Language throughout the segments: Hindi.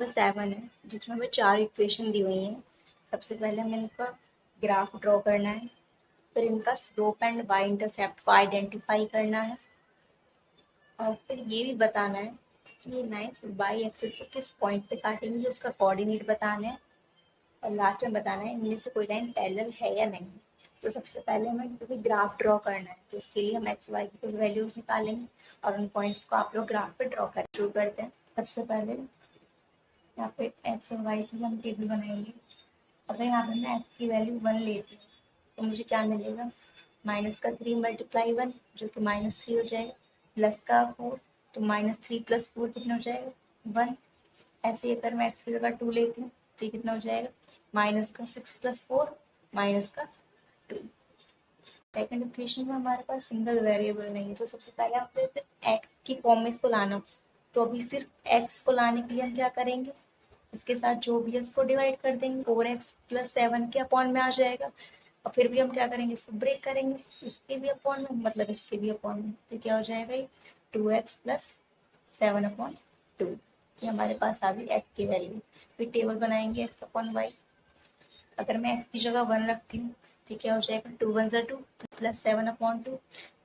7 है जिसमें हमें 4 इक्वेशन दी हुई हैं। सबसे पहले हमें इनका ग्राफ ड्रॉ करना है, फिर इनका स्लोप एंड वाई इंटरसेप्ट को आइडेंटिफाई करना है और फिर ये भी बताना है कि ये लाइन्स वाई एक्सिस को किस पॉइंट पे काटेंगे, उसका कोऑर्डिनेट बताना है और लास्ट में बताना है इनमें से कोई लाइन पैरेलल है या नहीं। तो सबसे पहले हमें कोई ग्राफ ड्रॉ करना है, तो उसके लिए हम एक्स वाई की कुछ वैल्यूज निकालेंगे और उन पॉइंट्स को आप लोग ग्राफ पे ड्रॉ कर शुरू करते हैं। सबसे पहले यहाँ पे एक्स और वाई की हम टेबल बनाएंगे। अगर यहाँ पे मैं एक्स की वैल्यू 1 लेती हूँ तो मुझे क्या मिलेगा, माइनस का 3 मल्टीप्लाई 1 जो कि -3 हो जाएगा, प्लस का 4 तो -3 + 4 कितना हो जाएगा 1। ऐसे ही अगर मैं एक्स की जगह 2 लेती हूँ तो ये कितना हो जाएगा, माइनस का 6 + 4 माइनस का 2। सेकंड इक्वेशन में हमारे पास सिंगल वेरिएबल नहीं है, तो सबसे पहले हम इसे एक्स की फॉर्म में इसको लाना। तो अभी सिर्फ एक्स को लाने के लिए हम क्या करेंगे, इसके साथ जो भी है इसको डिवाइड कर देंगे, 4x + 7 के अपॉन में आ जाएगा। और फिर भी हम क्या करेंगे, इसको ब्रेक करेंगे, इसके भी अपॉन में मतलब इसके भी अपॉन में, तो क्या हो जाएगा ये 2x + 7/2। ये हमारे पास आ गई एक्स की वैल्यू। फिर टेबल बनाएंगे x/y। अगर मैं एक्स की जगह 1 रखती हूँ तो क्या हो जाएगा, 2 × 1 = 2 + 7/2।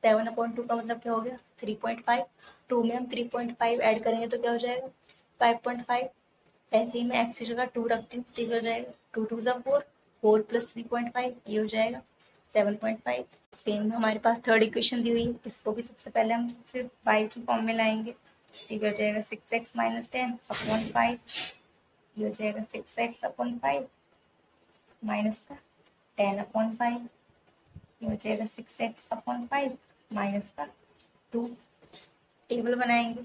7/2 का मतलब क्या हो गया 3.5। 2 में हम 3.5 ऐड करेंगे तो क्या हो जाएगा 5.5। पहले ही मैं एक्स की जगह 2 रखती हूँ तो ये हो जाएगा 2 × 2 = 4, 4 + 3.5 ये हो जाएगा 7.5। सेम हमारे पास थर्ड इक्वेशन दी हुई है, इसको भी सबसे पहले हम सिर्फ y की फॉर्म में लाएंगे। ये हो जाएगा 6x - 10/5, ये हो जाएगा 6x/5 माइनस का 10/5, ये हो जाएगा 6x/5 माइनस का 2। टेबल बनाएंगे।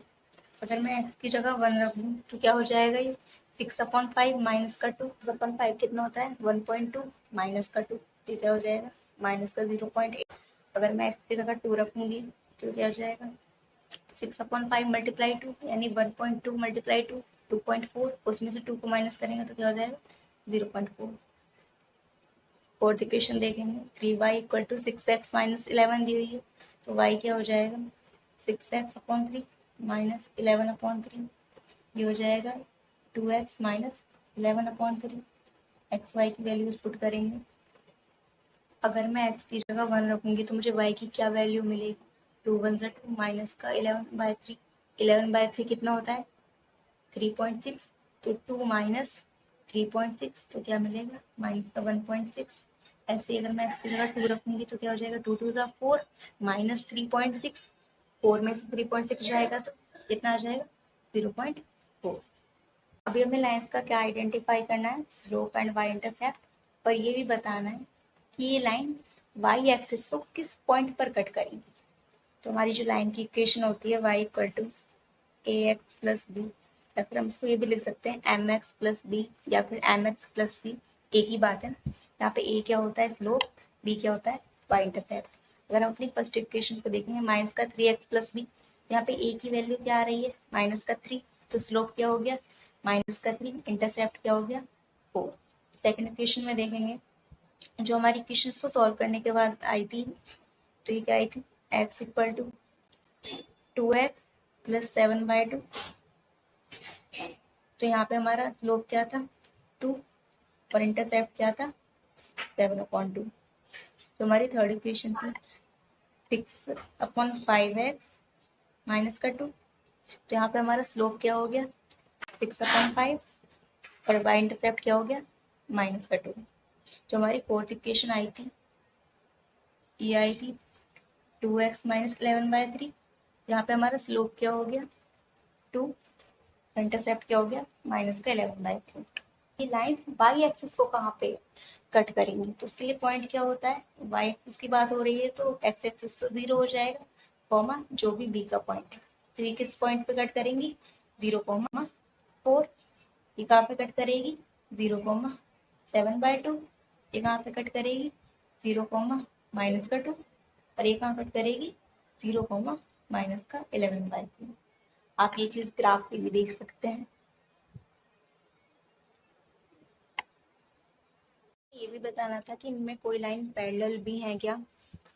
अगर मैं x की जगह 1 रख लूँ तो क्या हो जाएगा, ये 6/5 माइनस का 2 अपन 5 कितना होता है 1.2 माइनस का 2, तो क्या हो जाएगा माइनस का 0.8। अगर मैं x की जगह 2 रखूँगी तो क्या हो जाएगा 6/5 × 2 यानी 1.2 × 2 2.4, उसमें से 2 को माइनस करेंगे तो क्या हो जाएगा 0.4। फोर्थ इक्वेशन देखेंगे, 3y = 6x - 11 दी हुई है, तो y क्या हो जाएगा 6x/3 माइनस 11/3, ये हो जाएगा 2x माइनस 11/3। एक्स वाई की वैल्यूज पुट करेंगे। अगर मैं x की जगह 1 रखूँगी तो मुझे y की क्या वैल्यू मिलेगी, 2 × 1 = 2 माइनस का 11/3। 11/3 कितना होता है 3.6, तो 2 माइनस 3.6 तो क्या मिलेगा माइनस का 1.6। ऐसे अगर मैं x की जगह 2 रखूँगी तो क्या हो जाएगा 2 × 2 = 4 माइनस 3.6, 4 में से 3.6 जाएगा तो कितना आ जाएगा 0.4। अभी हमें लाइन्स का क्या आइडेंटिफाई करना है, स्लोप एंड वाई इंटरसेप्ट, और ये भी बताना है कि ये लाइन वाई एक्सिस को किस पॉइंट पर कट करेगी। तो हमारी जो लाइन की इक्वेशन होती है y = ax + b, या फिर हम इसको ये भी लिख सकते हैं mx + b या फिर mx + c, एक ही बात है। यहाँ पे a क्या होता है स्लोप, b क्या होता है y इंटरसेप्ट। अगर हम अपनी फर्स्ट इक्वेशन को देखेंगे माइनस का 3x + b, यहाँ पे a की वैल्यू क्या आ रही है माइनस का 3, तो स्लोप क्या हो गया माइनस का 3, इंटरसेप्ट क्या हो गया 4। सेकेंड इक्वेशन में देखेंगे, जो हमारी इक्वेशंस को सॉल्व करने के बाद आई थी, तो ये क्या आई थी x = 2x + 7/2, तो यहाँ पे हमारा स्लोप क्या था 2 और इंटरसेप्ट क्या था 7/2। तो हमारी थर्ड इक्वेशन थी 6/5x माइनस का 2, तो यहाँ पे हमारा स्लोप क्या हो गया 6/5 और y इंटरसेप्ट क्या हो गया माइनस का 2। जो हमारी फोर्थ इक्वेशन आई थी, ये आई थी 2x - 11/3, यहाँ पे हमारा स्लोप क्या हो गया 2, इंटरसेप्ट क्या हो गया माइनस का 11/3। ये लाइन वाई एक्सिस को कहाँ पे कट करेंगी, तो उसके लिए पॉइंट क्या होता है, वाई एक्सिस की बात हो रही है तो एक्स एक्सिस तो 0 हो जाएगा, कॉमा जो भी बी का पॉइंट है, तो ये किस पॉइंट पे कट करेंगी 0,4। ये कहाँ पे कट करेगी 0,7/2, ये कहाँ पे कट करेगी 0, माइनस का 2, और ये कहाँ कट करेगी 0, माइनस का 11/3। आप ये चीज ग्राफ पे भी देख सकते हैं। ये भी बताना था कि इनमें कोई लाइन पैरेलल भी है क्या,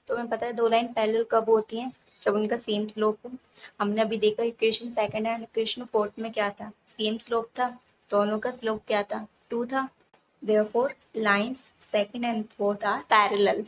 तो हमें पता है 2 लाइन पैरेलल कब होती हैं, जब उनका सेम स्लोप हो। हमने अभी देखा equation second and equation fourth में क्या था सेम स्लोप था, दोनों का स्लोप क्या था, 2 था। Therefore lines second and fourth are parallel.